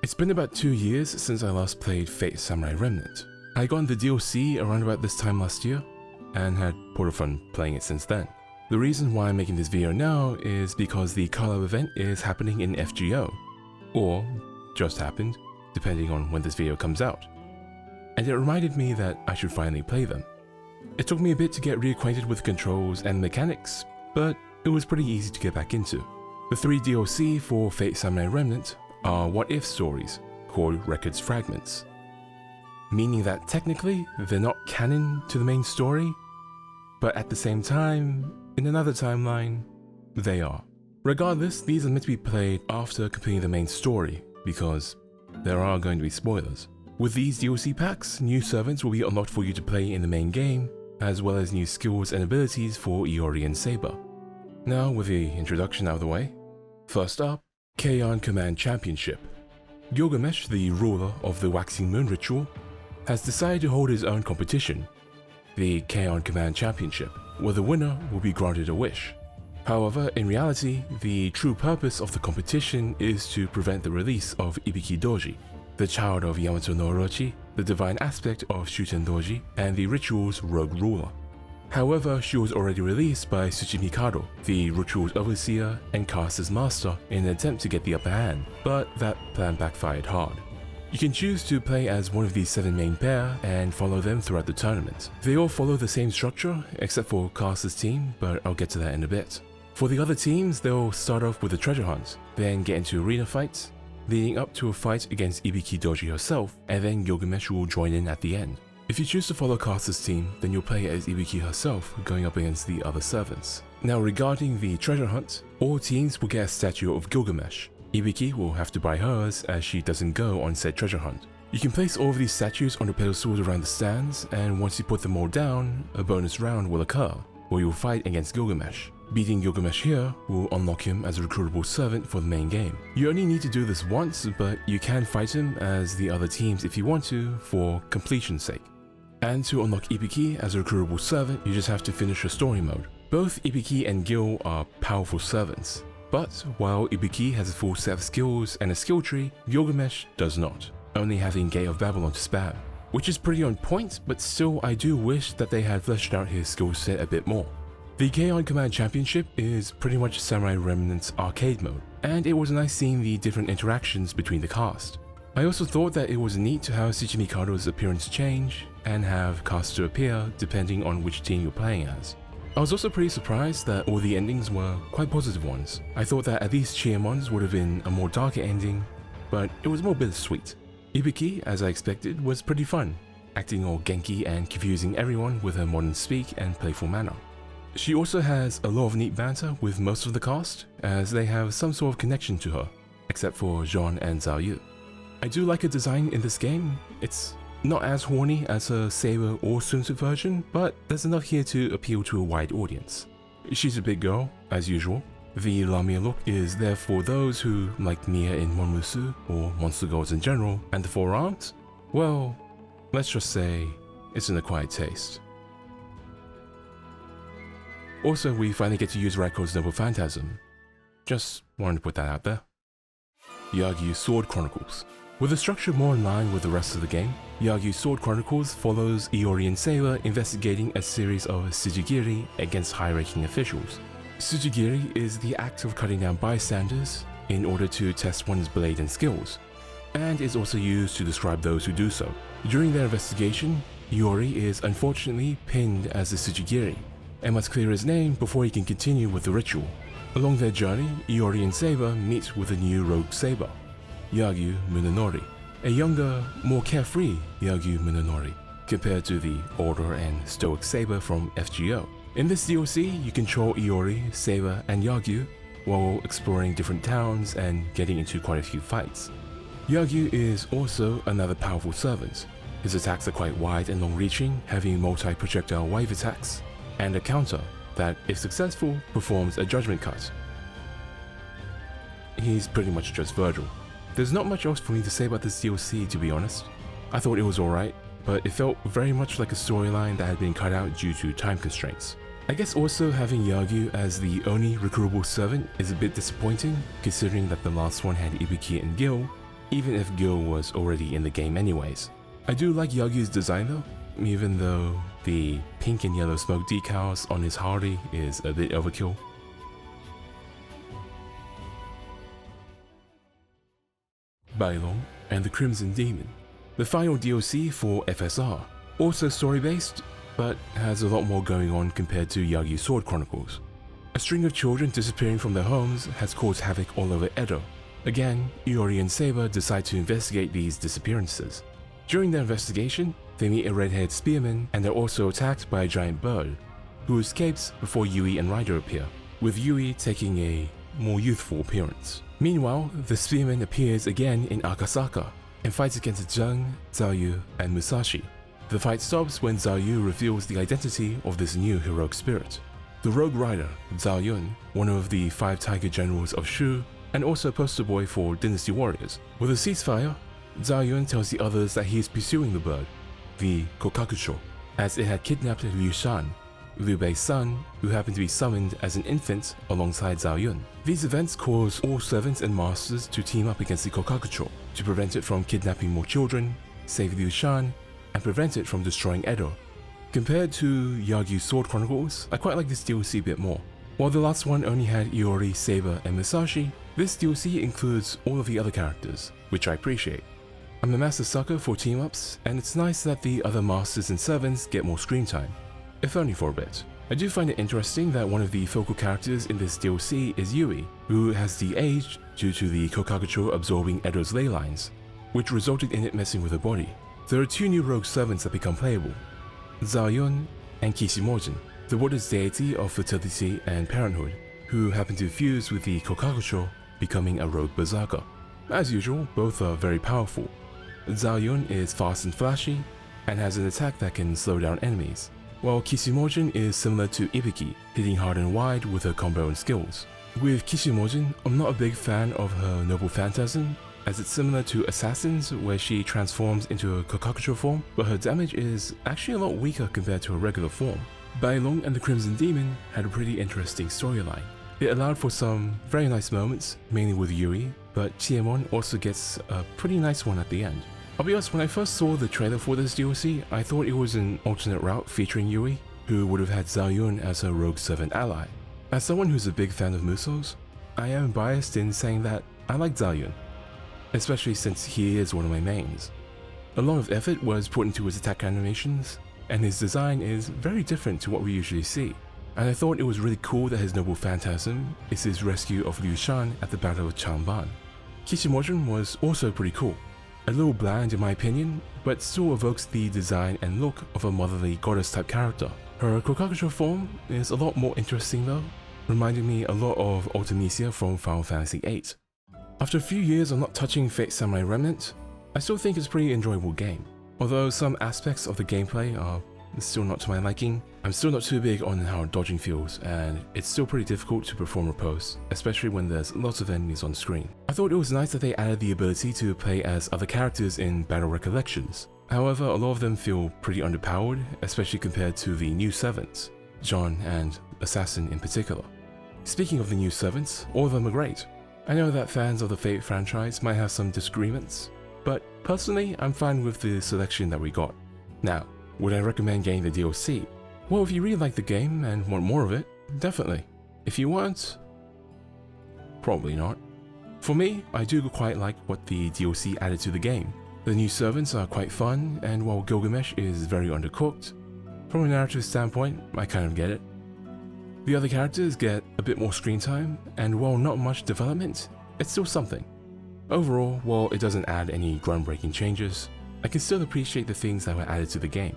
It's been about 2 years since I last played Fate Samurai Remnant. I got the DLC around about this time last year, and had put of fun playing it since then. The reason why I'm making this video now is because the Carlo event is happening in FGO, or just happened, depending on when this video comes out. And it reminded me that I should finally play them. It took me a bit to get reacquainted with controls and mechanics, but it was pretty easy to get back into. The 3 DLC for Fate Samurai Remnant are what-if stories, called Records Fragments, meaning that technically they're not canon to the main story, but at the same time, in another timeline, they are. Regardless, these are meant to be played after completing the main story, because there are going to be spoilers. With these DLC packs, new servants will be unlocked for you to play in the main game, as well as new skills and abilities for Iori and Saber. Now, with the introduction out of the way, first up, K-On! Command Championship. Gilgamesh, the ruler of the Waxing Moon Ritual, has decided to hold his own competition, the K-On! Command Championship, where the winner will be granted a wish. However, in reality, the true purpose of the competition is to prevent the release of Ibiki Doji, the child of Yamato no Orochi, the divine aspect of Shuten Doji, and the ritual's rogue ruler. However, she was already released by Tsuchimikado, the ritual's overseer and caster's master, in an attempt to get the upper hand, but that plan backfired hard. You can choose to play as one of these 7 main pair and follow them throughout the tournament. They all follow the same structure, except for caster's team, but I'll get to that in a bit. For the other teams, they'll start off with a treasure hunt, then get into arena fights, leading up to a fight against Ibiki Doji herself, and then Gilgamesh will join in at the end. If you choose to follow caster's team, then you'll play as Ibiki herself, going up against the other servants. Now regarding the treasure hunt, all teams will get a statue of Gilgamesh. Ibiki will have to buy hers as she doesn't go on said treasure hunt. You can place all of these statues on the pedestals around the stands, and once you put them all down, a bonus round will occur, where you'll fight against Gilgamesh. Beating Gilgamesh here will unlock him as a recruitable servant for the main game. You only need to do this once, but you can fight him as the other teams if you want to, for completion's sake. And to unlock Ibiki as a recruitable servant, you just have to finish your story mode. Both Ibiki and Gil are powerful servants, but while Ibiki has a full set of skills and a skill tree, Gilgamesh does not, only having Gate of Babylon to spam, which is pretty on point, but still I do wish that they had fleshed out his skill set a bit more. The K-On! Command Championship is pretty much Samurai Remnant's arcade mode, and it was nice seeing the different interactions between the cast. I also thought that it was neat to have Tsuchimikado's appearance change, and have caster appear depending on which team you're playing as. I was also pretty surprised that all the endings were quite positive ones. I thought that at least Chiemon's would have been a more darker ending, but it was more bittersweet. Ibiki, as I expected, was pretty fun, acting all Genki and confusing everyone with her modern speak and playful manner. She also has a lot of neat banter with most of the cast, as they have some sort of connection to her, except for Jean and Zhao Yu. I do like her design in this game. It's not as horny as her Saber or swimsuit version, but there's enough here to appeal to a wide audience. She's a big girl, as usual. The Lamia look is there for those who like Mia in Monmusu, or Monster Girls in general, and the forearms? Well, let's just say it's an acquired taste. Also, we finally get to use Raiko's Noble Phantasm. Just wanted to put that out there. Yagyu's Sword Chronicles. With a structure more in line with the rest of the game, Yagyu's Sword Chronicles follows Iori and Saber investigating a series of Tsujigiri against high-ranking officials. Tsujigiri is the act of cutting down bystanders in order to test one's blade and skills, and is also used to describe those who do so. During their investigation, Iori is unfortunately pinned as a Tsujigiri, and must clear his name before he can continue with the ritual. Along their journey, Iori and Saber meet with a new rogue Saber, Yagyu Munenori, a younger, more carefree Yagyu Munenori, compared to the older and stoic Saber from FGO. In this DLC, you control Iori, Saber, and Yagyu while exploring different towns and getting into quite a few fights. Yagyu is also another powerful servant. His attacks are quite wide and long-reaching, having multi-projectile wave attacks, and a counter that, if successful, performs a judgment cut. He's pretty much just Virgil. There's not much else for me to say about this DLC, to be honest. I thought it was alright, but it felt very much like a storyline that had been cut out due to time constraints. I guess also having Yagyu as the only recruitable servant is a bit disappointing, considering that the last one had Ibiki and Gil, even if Gil was already in the game anyways. I do like Yagyu's design though, even though the pink and yellow smoke decals on his Hardy is a bit overkill. Bailong and the Crimson Demon, the final DLC for FSR, also story-based, but has a lot more going on compared to Yagyu Sword Chronicles. A string of children disappearing from their homes has caused havoc all over Edo. Again, Iori and Saber decide to investigate these disappearances. During their investigation, they meet a red-haired spearman and they're also attacked by a giant bird, who escapes before Yui and Ryder appear, with Yui taking a more youthful appearance. Meanwhile, the spearman appears again in Akasaka and fights against Zheng, Zhaoyu, and Musashi. The fight stops when Zhaoyu reveals the identity of this new heroic spirit. The rogue rider, Zhao Yun, one of the 5 tiger generals of Shu, and also a poster boy for Dynasty Warriors. With a ceasefire, Zhao Yun tells the others that he is pursuing the bird, the Kokakucho, as it had kidnapped Liu Shan, Liu Bei's son, who happened to be summoned as an infant alongside Zhao Yun. These events cause all servants and masters to team up against the Kokakucho to prevent it from kidnapping more children, save Liu Shan, and prevent it from destroying Edo. Compared to Yagyu Sword Chronicles, I quite like this DLC a bit more. While the last one only had Iori, Saber, and Musashi, this DLC includes all of the other characters, which I appreciate. I'm a massive sucker for team-ups, and it's nice that the other masters and servants get more screen time, if only for a bit. I do find it interesting that one of the focal characters in this DLC is Yui, who has de-aged due to the Kokakucho absorbing Edo's ley lines, which resulted in it messing with her body. There are 2 new rogue servants that become playable, Zhao Yun and Kishimojin, the Buddha's deity of fertility and parenthood, who happen to fuse with the Kokakucho, becoming a rogue berserker. As usual, both are very powerful. Zhao Yun is fast and flashy, and has an attack that can slow down enemies, while Kishimojin is similar to Ibiki, hitting hard and wide with her combo and skills. With Kishimojin, I'm not a big fan of her Noble Phantasm, as it's similar to Assassins where she transforms into a Kokakucho form, but her damage is actually a lot weaker compared to her regular form. Bailong and the Crimson Demon had a pretty interesting storyline. It allowed for some very nice moments, mainly with Yui, but Chiemon also gets a pretty nice one at the end. I'll be honest, when I first saw the trailer for this DLC, I thought it was an alternate route featuring Yui, who would have had Zhao Yun as her rogue servant ally. As someone who's a big fan of Muso's, I am biased in saying that I like Zhao Yun, especially since he is one of my mains. A lot of effort was put into his attack animations, and his design is very different to what we usually see. And I thought it was really cool that his Noble Phantasm is his rescue of Liu Shan at the Battle of Changban. Kishimojin was also pretty cool. A little bland in my opinion, but still evokes the design and look of a motherly goddess type character. Her Kokakucho form is a lot more interesting though, reminding me a lot of Ultimisia from Final Fantasy VIII. After a few years of not touching Fate Samurai Remnant, I still think it's a pretty enjoyable game. Although some aspects of the gameplay are still not to my liking, I'm still not too big on how dodging feels, and it's still pretty difficult to perform riposte, especially when there's lots of enemies on screen. I thought it was nice that they added the ability to play as other characters in Battle Recollections. However, a lot of them feel pretty underpowered, especially compared to the new servants, John and Assassin in particular. Speaking of the new servants, all of them are great. I know that fans of the Fate franchise might have some disagreements, but personally, I'm fine with the selection that we got. Now, would I recommend getting the DLC? Well, if you really like the game and want more of it, definitely. If you want, probably not. For me, I do quite like what the DLC added to the game. The new servants are quite fun, and while Gilgamesh is very undercooked, from a narrative standpoint, I kind of get it. The other characters get a bit more screen time, and while not much development, it's still something. Overall, while it doesn't add any groundbreaking changes, I can still appreciate the things that were added to the game.